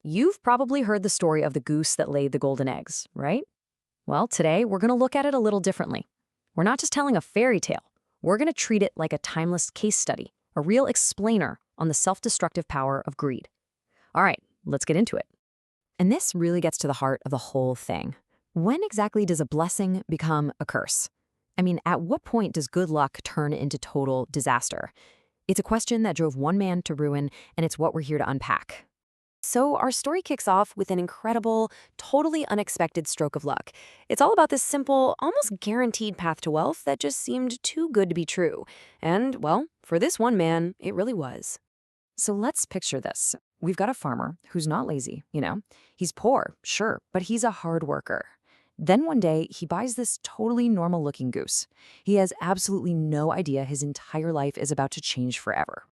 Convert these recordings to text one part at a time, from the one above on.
You've probably heard the story of the goose that laid the golden eggs, right? Well, today we're going to look at it a little differently. We're not just telling a fairy tale. We're going to treat it like a timeless case study, a real explainer on the self-destructive power of greed. All right, let's get into it. And this really gets to the heart of the whole thing. When exactly does a blessing become a curse? I mean, at what point does good luck turn into total disaster? It's a question that drove one man to ruin, and it's what we're here to unpack. So our story kicks off with an incredible, totally unexpected stroke of luck. It's all about this simple, almost guaranteed path to wealth that just seemed too good to be true. And, well, for this one man, it really was. So let's picture this. We've got a farmer who's not lazy, He's poor, sure, but he's a hard worker. Then one day, he buys this totally normal-looking goose. He has absolutely no idea his entire life is about to change forever.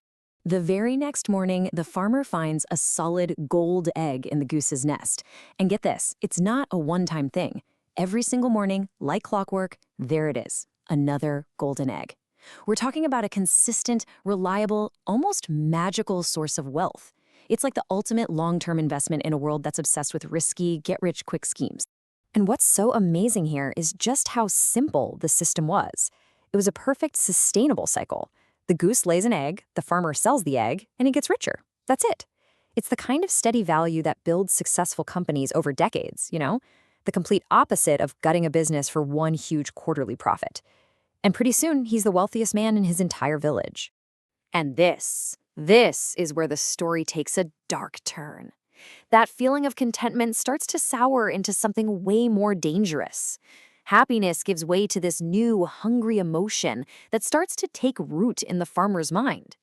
The very next morning, the farmer finds a solid gold egg in the goose's nest. And get this, it's not a one-time thing. Every single morning, like clockwork, there it is, another golden egg. We're talking about a consistent, reliable, almost magical source of wealth. It's like the ultimate long-term investment in a world that's obsessed with risky, get-rich-quick schemes. And what's so amazing here is just how simple the system was. It was a perfect, sustainable cycle. The goose lays an egg, the farmer sells the egg, and he gets richer. That's it. It's the kind of steady value that builds successful companies over decades, The complete opposite of gutting a business for one huge quarterly profit. And pretty soon, he's the wealthiest man in his entire village. And this is where the story takes a dark turn. That feeling of contentment starts to sour into something way more dangerous. Happiness gives way to this new, hungry emotion that starts to take root in the farmer's mind.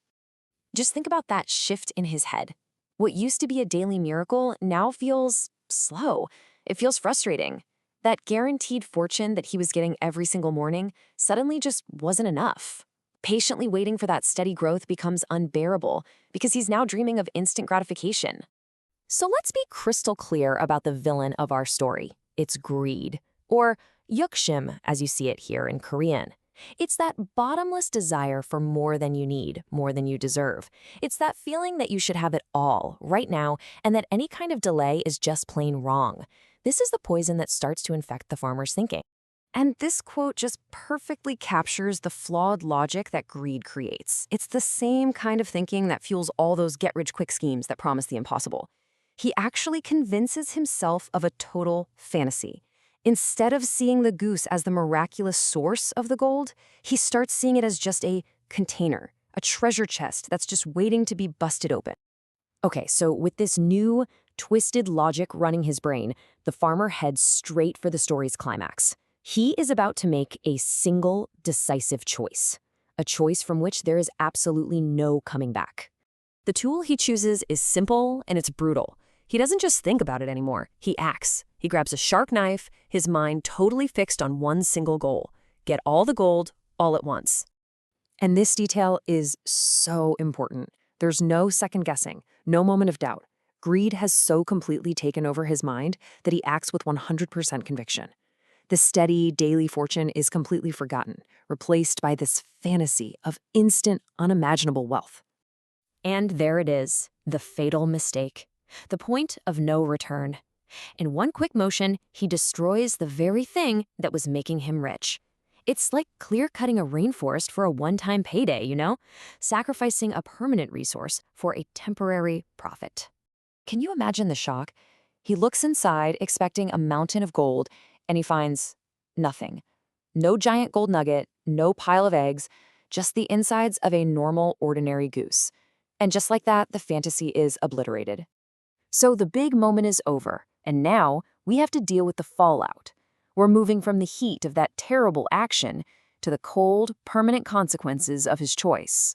Just think about that shift in his head. What used to be a daily miracle now feels slow. It feels frustrating. That guaranteed fortune that he was getting every single morning suddenly just wasn't enough. Patiently waiting for that steady growth becomes unbearable because he's now dreaming of instant gratification. So let's be crystal clear about the villain of our story. It's greed, or yukshim, as you see it here in Korean. It's that bottomless desire for more than you need, more than you deserve. It's that feeling that you should have it all, right now, and that any kind of delay is just plain wrong. This is the poison that starts to infect the farmer's thinking. And this quote just perfectly captures the flawed logic that greed creates. It's the same kind of thinking that fuels all those get-rich-quick schemes that promise the impossible. He actually convinces himself of a total fantasy. Instead of seeing the goose as the miraculous source of the gold, he starts seeing it as just a container, a treasure chest that's just waiting to be busted open. Okay, so with this new, twisted logic running his brain, the farmer heads straight for the story's climax. He is about to make a single, decisive choice, a choice from which there is absolutely no coming back. The tool he chooses is simple and it's brutal. He doesn't just think about it anymore, he acts. He grabs a sharp knife, his mind totally fixed on one single goal: get all the gold, all at once. And this detail is so important. There's no second guessing, no moment of doubt. Greed has so completely taken over his mind that he acts with 100% conviction. The steady, daily fortune is completely forgotten, replaced by this fantasy of instant, unimaginable wealth. And there it is, the fatal mistake. The point of no return. In one quick motion, he destroys the very thing that was making him rich. It's like clear-cutting a rainforest for a one-time payday, Sacrificing a permanent resource for a temporary profit. Can you imagine the shock? He looks inside, expecting a mountain of gold, and he finds nothing. No giant gold nugget, no pile of eggs, just the insides of a normal, ordinary goose. And just like that, the fantasy is obliterated. So the big moment is over, and now we have to deal with the fallout. We're moving from the heat of that terrible action to the cold, permanent consequences of his choice.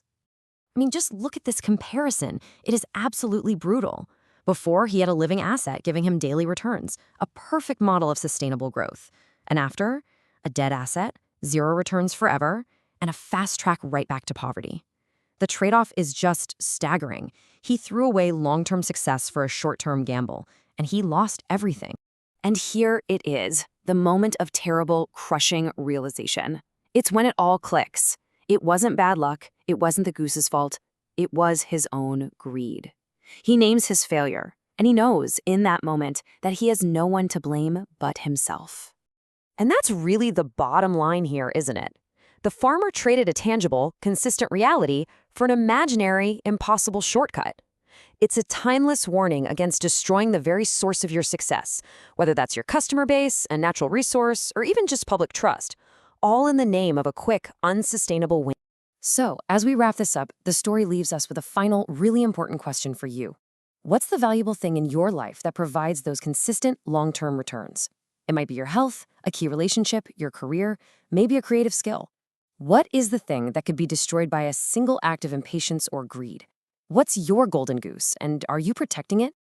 I mean, just look at this comparison. It is absolutely brutal. Before, he had a living asset giving him daily returns, a perfect model of sustainable growth. And after, a dead asset, zero returns forever, and a fast track right back to poverty. The trade-off is just staggering. He threw away long-term success for a short-term gamble, and he lost everything. And here it is, the moment of terrible, crushing realization. It's when it all clicks. It wasn't bad luck. It wasn't the goose's fault. It was his own greed. He names his failure. And he knows, in that moment, that he has no one to blame but himself. And that's really the bottom line here, isn't it? The farmer traded a tangible, consistent reality for an imaginary, impossible shortcut. It's a timeless warning against destroying the very source of your success, whether that's your customer base, a natural resource, or even just public trust, all in the name of a quick, unsustainable win. So, as we wrap this up, the story leaves us with a final, really important question for you. What's the valuable thing in your life that provides those consistent, long-term returns? It might be your health, a key relationship, your career, maybe a creative skill. What is the thing that could be destroyed by a single act of impatience or greed? What's your golden goose, and are you protecting it?